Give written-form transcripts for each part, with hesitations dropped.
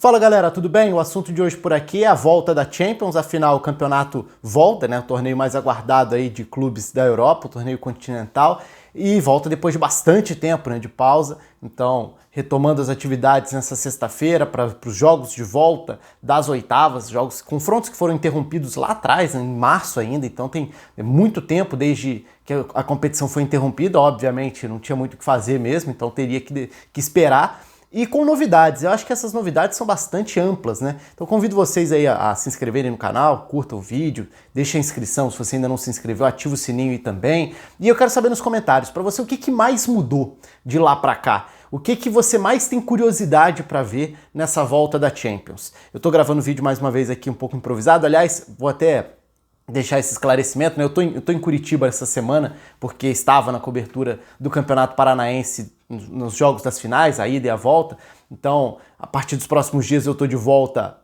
Fala galera, tudo bem? O assunto de hoje por aqui é a volta da Champions, afinal o campeonato volta, né? O torneio mais aguardado aí de clubes da Europa, o torneio continental, e volta depois de bastante tempo, né, de pausa. Então, retomando as atividades nessa sexta-feira para os jogos de volta das oitavas, confrontos que foram interrompidos lá atrás, né, em março ainda, então tem muito tempo desde que a competição foi interrompida, obviamente não tinha muito o que fazer mesmo, então teria que esperar. E com novidades, eu acho que essas novidades são bastante amplas, né? Então convido vocês aí a se inscreverem no canal, curtam o vídeo, deixem a inscrição se você ainda não se inscreveu, ativa o sininho aí também. E eu quero saber nos comentários, para você, o que mais mudou de lá para cá? O que você mais tem curiosidade para ver nessa volta da Champions? Eu tô gravando o vídeo mais uma vez aqui um pouco improvisado, aliás, vou até deixar esse esclarecimento, né? Eu tô em Curitiba essa semana, porque estava na cobertura do Campeonato Paranaense nos jogos das finais, a ida e a volta. Então, a partir dos próximos dias eu tô de volta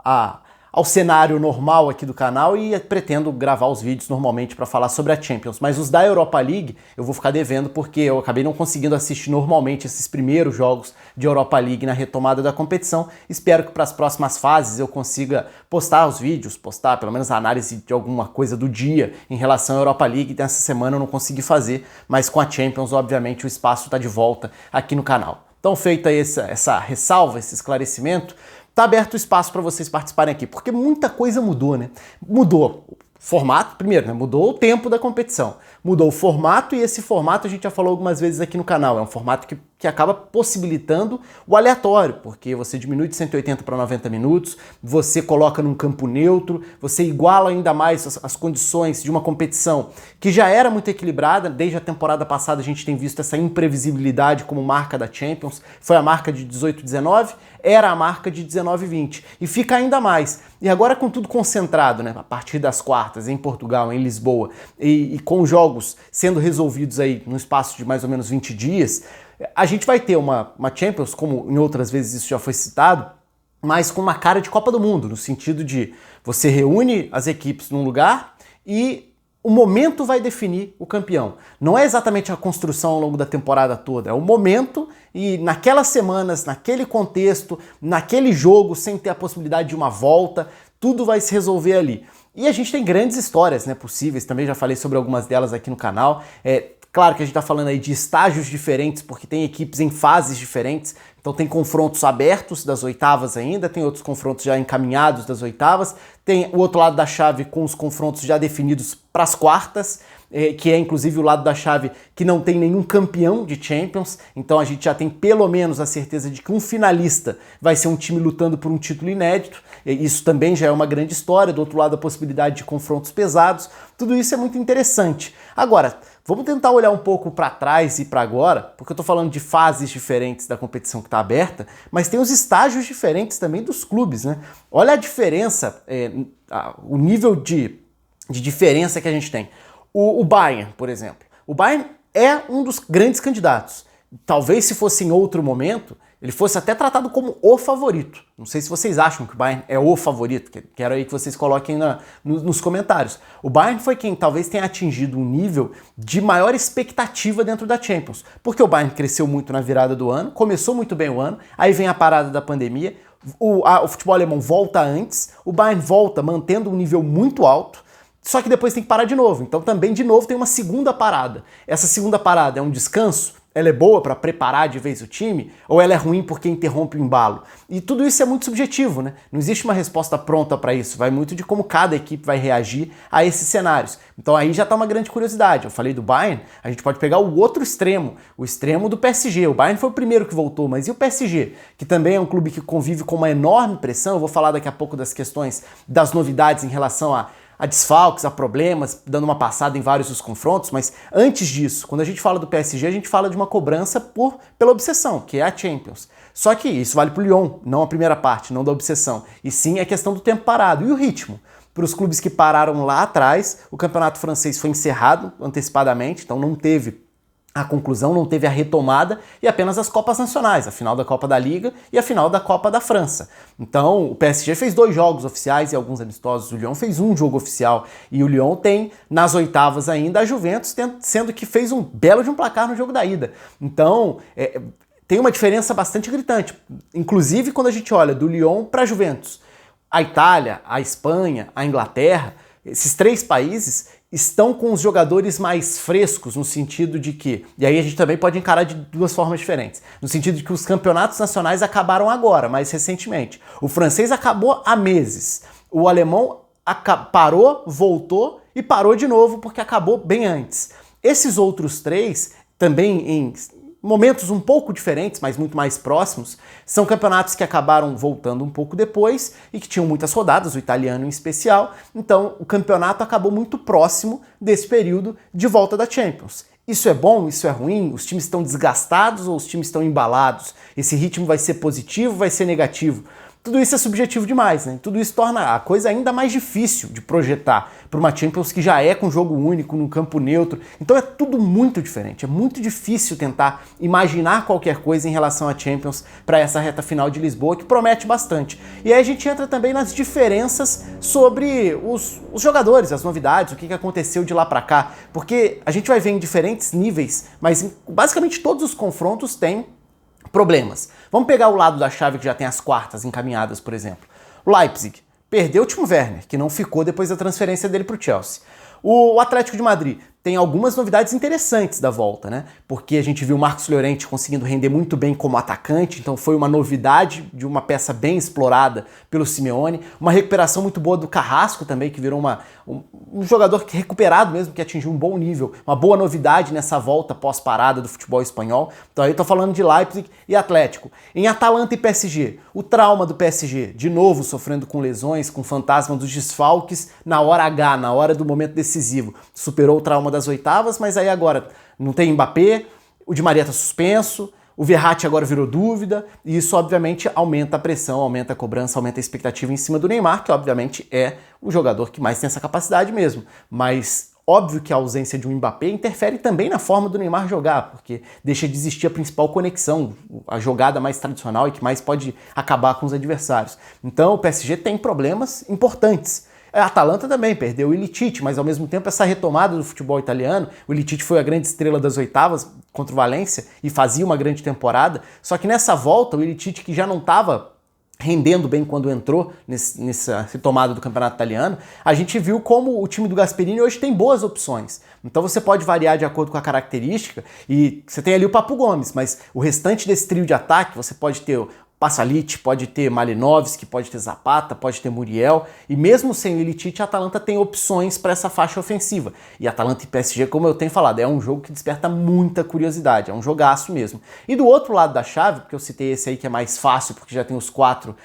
ao cenário normal aqui do canal e pretendo gravar os vídeos normalmente para falar sobre a Champions. Mas os da Europa League eu vou ficar devendo porque eu acabei não conseguindo assistir normalmente esses primeiros jogos de Europa League na retomada da competição. Espero que para as próximas fases eu consiga postar os vídeos, postar pelo menos a análise de alguma coisa do dia em relação à Europa League. Dessa semana eu não consegui fazer, mas com a Champions, obviamente, o espaço está de volta aqui no canal. Então, feita essa ressalva, esse esclarecimento, tá aberto o espaço para vocês participarem aqui, porque muita coisa mudou, né? Mudou o formato, primeiro, né? Mudou o tempo da competição, mudou o formato, e esse formato a gente já falou algumas vezes aqui no canal, é um formato que acaba possibilitando o aleatório, porque você diminui de 180 para 90 minutos, você coloca num campo neutro, você iguala ainda mais as condições de uma competição que já era muito equilibrada. Desde a temporada passada a gente tem visto essa imprevisibilidade como marca da Champions, foi a marca de 18-19, era a marca de 19-20, e fica ainda mais. E agora com tudo concentrado, né, a partir das quartas, em Portugal, em Lisboa, e com jogos sendo resolvidos aí no espaço de mais ou menos 20 dias, a gente vai ter uma Champions, como em outras vezes isso já foi citado, mas com uma cara de Copa do Mundo, no sentido de você reúne as equipes num lugar e o momento vai definir o campeão. Não é exatamente a construção ao longo da temporada toda, é o momento, e naquelas semanas, naquele contexto, naquele jogo, sem ter a possibilidade de uma volta, tudo vai se resolver ali. E a gente tem grandes histórias, né, possíveis, também já falei sobre algumas delas aqui no canal. Claro que a gente está falando aí de estágios diferentes, porque tem equipes em fases diferentes, então tem confrontos abertos das oitavas ainda, tem outros confrontos já encaminhados das oitavas, tem o outro lado da chave com os confrontos já definidos para as quartas, que é inclusive o lado da chave que não tem nenhum campeão de Champions, então a gente já tem pelo menos a certeza de que um finalista vai ser um time lutando por um título inédito. Isso também já é uma grande história. Do outro lado, a possibilidade de confrontos pesados, tudo isso é muito interessante. Agora, vamos tentar olhar um pouco para trás e para agora, porque eu estou falando de fases diferentes da competição que está aberta, mas tem os estágios diferentes também dos clubes, né? Olha a diferença, o nível de diferença que a gente tem. O Bayern, por exemplo. O Bayern é um dos grandes candidatos. Talvez se fosse em outro momento, ele fosse até tratado como o favorito. Não sei se vocês acham que o Bayern é o favorito, quero aí que vocês coloquem nos comentários. O Bayern foi quem talvez tenha atingido um nível de maior expectativa dentro da Champions, porque o Bayern cresceu muito na virada do ano, começou muito bem o ano, aí vem a parada da pandemia, o futebol alemão volta antes, o Bayern volta mantendo um nível muito alto, só que depois tem que parar de novo. Então também de novo tem uma segunda parada. Essa segunda parada é um descanso? Ela é boa para preparar de vez o time? Ou ela é ruim porque interrompe o embalo? E tudo isso é muito subjetivo, né? Não existe uma resposta pronta para isso. Vai muito de como cada equipe vai reagir a esses cenários. Então aí já está uma grande curiosidade. Eu falei do Bayern, a gente pode pegar o outro extremo, o extremo do PSG. O Bayern foi o primeiro que voltou, mas e o PSG? Que também é um clube que convive com uma enorme pressão. Eu vou falar daqui a pouco das questões, das novidades em relação a desfalques, a problemas, dando uma passada em vários dos confrontos, mas antes disso, quando a gente fala do PSG, a gente fala de uma cobrança pela obsessão, que é a Champions. Só que isso vale para o Lyon, não a primeira parte, não da obsessão, e sim a questão do tempo parado e o ritmo. Para os clubes que pararam lá atrás, o campeonato francês foi encerrado antecipadamente, então não teve a conclusão, não teve a retomada, e apenas as Copas Nacionais, a final da Copa da Liga e a final da Copa da França. Então o PSG fez 2 jogos oficiais e alguns amistosos, o Lyon fez 1 jogo oficial, e o Lyon tem nas oitavas ainda a Juventus, sendo que fez um belo de um placar no jogo da ida. Então tem uma diferença bastante gritante. Inclusive quando a gente olha do Lyon para a Juventus. A Itália, a Espanha, a Inglaterra, esses 3 países estão com os jogadores mais frescos, no sentido de que, e aí a gente também pode encarar de 2 formas diferentes, no sentido de que os campeonatos nacionais acabaram agora, mais recentemente. O francês acabou há meses. O alemão parou, voltou e parou de novo porque acabou bem antes. Esses outros 3, também em momentos um pouco diferentes, mas muito mais próximos, são campeonatos que acabaram voltando um pouco depois e que tinham muitas rodadas, o italiano em especial, então o campeonato acabou muito próximo desse período de volta da Champions. Isso é bom? Isso é ruim? Os times estão desgastados ou os times estão embalados? Esse ritmo vai ser positivo, vai ser negativo? Tudo isso é subjetivo demais, né? Tudo isso torna a coisa ainda mais difícil de projetar para uma Champions que já é com jogo único, num campo neutro. Então é tudo muito diferente, é muito difícil tentar imaginar qualquer coisa em relação à Champions para essa reta final de Lisboa, que promete bastante. E aí a gente entra também nas diferenças sobre os jogadores, as novidades, o que aconteceu de lá para cá, porque a gente vai ver em diferentes níveis, mas basicamente todos os confrontos têm problemas. Vamos pegar o lado da chave que já tem as quartas encaminhadas, por exemplo. O Leipzig perdeu o Timo Werner, que não ficou depois da transferência dele para o Chelsea. O Atlético de Madrid tem algumas novidades interessantes da volta, né? Porque a gente viu o Marcos Llorente conseguindo render muito bem como atacante, então foi uma novidade de uma peça bem explorada pelo Simeone. Uma recuperação muito boa do Carrasco também, que virou um jogador recuperado mesmo, que atingiu um bom nível. Uma boa novidade nessa volta pós-parada do futebol espanhol. Então aí eu tô falando de Leipzig e Atlético. Em Atalanta e PSG, o trauma do PSG, de novo sofrendo com lesões, com fantasma dos desfalques na hora H, na hora do momento decisivo. Superou o trauma das oitavas, mas aí agora não tem Mbappé, o Di Maria tá suspenso, o Verratti agora virou dúvida, e isso obviamente aumenta a pressão, aumenta a cobrança, aumenta a expectativa em cima do Neymar, que obviamente é o jogador que mais tem essa capacidade mesmo. Mas óbvio que a ausência de um Mbappé interfere também na forma do Neymar jogar, porque deixa de existir a principal conexão, a jogada mais tradicional e que mais pode acabar com os adversários. Então o PSG tem problemas importantes. A Atalanta também perdeu o Ilicic, mas ao mesmo tempo essa retomada do futebol italiano, o Ilicic foi a grande estrela das oitavas contra o Valência e fazia uma grande temporada, só que nessa volta o Ilicic, que já não estava rendendo bem quando entrou nessa retomada do campeonato italiano, a gente viu como o time do Gasperini hoje tem boas opções. Então você pode variar de acordo com a característica e você tem ali o Papu Gomes, mas o restante desse trio de ataque você pode ter Pasalic, pode ter Malinovski, pode ter Zapata, pode ter Muriel, e mesmo sem o Ilicic, a Atalanta tem opções para essa faixa ofensiva. E Atalanta e PSG, como eu tenho falado, é um jogo que desperta muita curiosidade, é um jogaço mesmo. E do outro lado da chave, porque eu citei esse aí que é mais fácil, porque já tem os 4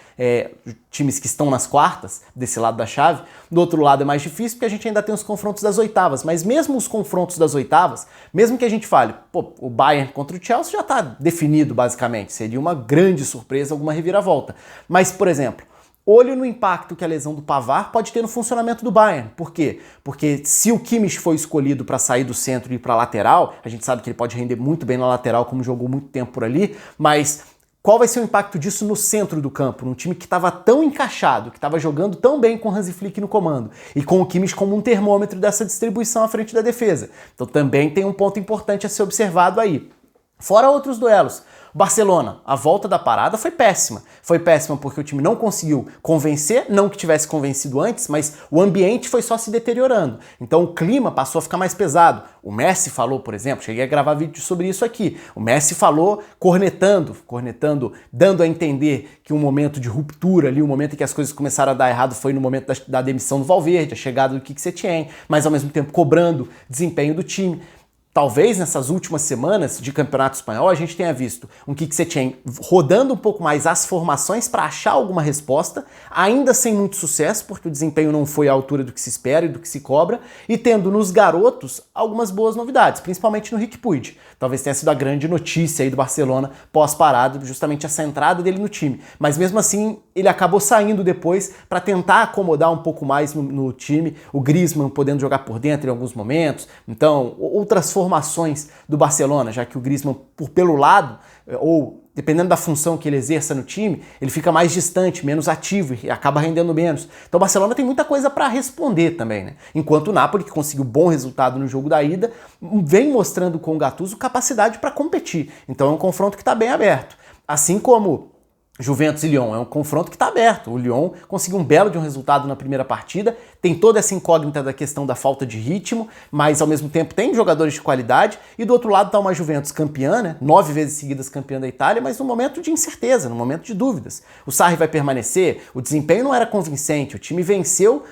times que estão nas quartas, desse lado da chave, do outro lado é mais difícil, porque a gente ainda tem os confrontos das oitavas, mas mesmo os confrontos das oitavas, mesmo que a gente fale, pô, o Bayern contra o Chelsea já está definido basicamente, seria uma grande surpresa, alguma reviravolta. Mas, por exemplo, olho no impacto que a lesão do Pavard pode ter no funcionamento do Bayern. Por quê? Porque se o Kimmich foi escolhido para sair do centro e ir para a lateral, a gente sabe que ele pode render muito bem na lateral, como jogou muito tempo por ali, mas qual vai ser o impacto disso no centro do campo, num time que estava tão encaixado, que estava jogando tão bem com o Hansi Flick no comando, e com o Kimmich como um termômetro dessa distribuição à frente da defesa. Então também tem um ponto importante a ser observado aí. Fora outros duelos. Barcelona, a volta da parada foi péssima. Foi péssima porque o time não conseguiu convencer, não que tivesse convencido antes, mas o ambiente foi só se deteriorando. Então o clima passou a ficar mais pesado. O Messi falou, por exemplo, cheguei a gravar vídeo sobre isso aqui, o Messi falou cornetando, dando a entender que um momento de ruptura ali, um momento em que as coisas começaram a dar errado foi no momento da demissão do Valverde, a chegada do Quique Setien, mas ao mesmo tempo cobrando desempenho do time. Talvez nessas últimas semanas de campeonato espanhol a gente tenha visto um Quique Setien rodando um pouco mais as formações para achar alguma resposta, ainda sem muito sucesso, porque o desempenho não foi à altura do que se espera e do que se cobra, e tendo nos garotos algumas boas novidades, principalmente no Riqui Puig. Talvez tenha sido a grande notícia aí do Barcelona pós-parado, justamente essa entrada dele no time. Mas mesmo assim, ele acabou saindo depois para tentar acomodar um pouco mais no time, o Griezmann podendo jogar por dentro em alguns momentos, então outras formações do Barcelona, já que o Griezmann pelo lado, ou dependendo da função que ele exerça no time, ele fica mais distante, menos ativo e acaba rendendo menos. Então o Barcelona tem muita coisa para responder também, né? Enquanto o Napoli, que conseguiu bom resultado no jogo da ida, vem mostrando com o Gattuso capacidade para competir. Então é um confronto que está bem aberto. Assim como Juventus e Lyon, é um confronto que está aberto. O Lyon conseguiu um belo de um resultado na primeira partida, tem toda essa incógnita da questão da falta de ritmo, mas ao mesmo tempo tem jogadores de qualidade, e do outro lado está uma Juventus campeã, né? 9 vezes seguidas campeã da Itália, mas num momento de incerteza, num momento de dúvidas. O Sarri vai permanecer? O desempenho não era convincente, o time venceu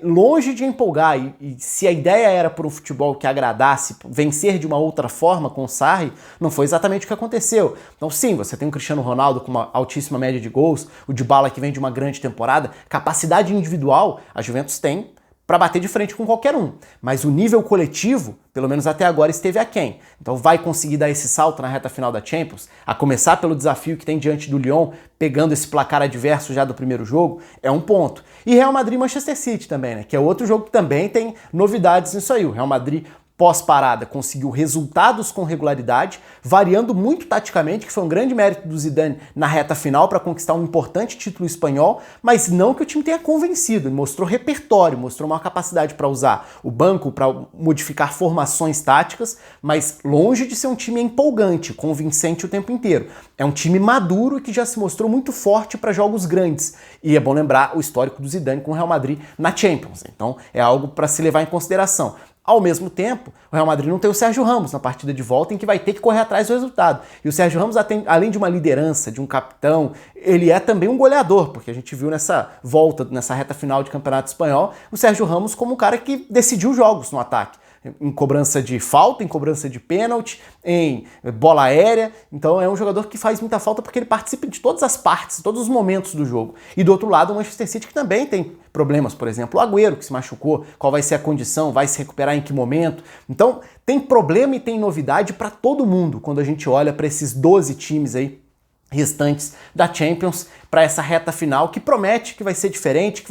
longe de empolgar, e se a ideia era por um futebol que agradasse, vencer de uma outra forma com o Sarri, não foi exatamente o que aconteceu. Então sim, você tem um Cristiano Ronaldo com uma altíssima média de gols, o Dybala que vem de uma grande temporada, capacidade individual a Juventus tem para bater de frente com qualquer um, mas o nível coletivo, pelo menos até agora, esteve aquém. Então vai conseguir dar esse salto na reta final da Champions, a começar pelo desafio que tem diante do Lyon, pegando esse placar adverso já do primeiro jogo, é um ponto. E Real Madrid e Manchester City também, né, que é outro jogo que também tem novidades nisso aí. O Real Madrid pós-parada conseguiu resultados com regularidade, variando muito taticamente, que foi um grande mérito do Zidane na reta final para conquistar um importante título espanhol, mas não que o time tenha convencido, mostrou repertório, mostrou uma capacidade para usar o banco, para modificar formações táticas, mas longe de ser um time empolgante, convincente o tempo inteiro. É um time maduro que já se mostrou muito forte para jogos grandes, e é bom lembrar o histórico do Zidane com o Real Madrid na Champions, então é algo para se levar em consideração. Ao mesmo tempo, o Real Madrid não tem o Sérgio Ramos na partida de volta, em que vai ter que correr atrás do resultado. E o Sérgio Ramos, além de uma liderança, de um capitão, ele é também um goleador, porque a gente viu nessa volta, nessa reta final de Campeonato Espanhol, o Sérgio Ramos como um cara que decidiu jogos no ataque. Em cobrança de falta, em cobrança de pênalti, em bola aérea. Então é um jogador que faz muita falta porque ele participa de todas as partes, todos os momentos do jogo. E do outro lado, o Manchester City, que também tem problemas, por exemplo, o Agüero, que se machucou, qual vai ser a condição, vai se recuperar em que momento. Então tem problema e tem novidade para todo mundo quando a gente olha para esses 12 times aí restantes da Champions para essa reta final, que promete que vai ser diferente, que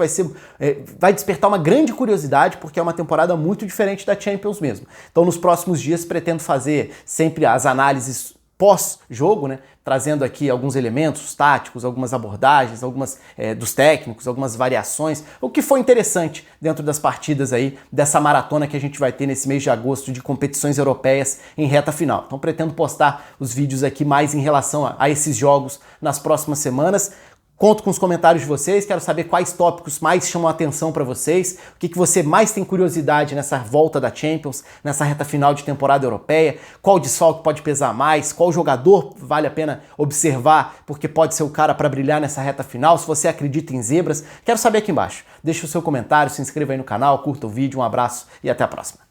vai despertar uma grande curiosidade, porque é uma temporada muito diferente da Champions mesmo. Então nos próximos dias pretendo fazer sempre as análises pós-jogo, né, trazendo aqui alguns elementos táticos, algumas abordagens, algumas dos técnicos, algumas variações, o que foi interessante dentro das partidas aí dessa maratona que a gente vai ter nesse mês de agosto de competições europeias em reta final. Então pretendo postar os vídeos aqui mais em relação a esses jogos nas próximas semanas. Conto com os comentários de vocês, quero saber quais tópicos mais chamam a atenção para vocês, o que você mais tem curiosidade nessa volta da Champions, nessa reta final de temporada europeia, qual desfalque pode pesar mais, qual jogador vale a pena observar, porque pode ser o cara para brilhar nessa reta final, se você acredita em zebras, quero saber aqui embaixo. Deixa o seu comentário, se inscreva aí no canal, curta o vídeo, um abraço e até a próxima.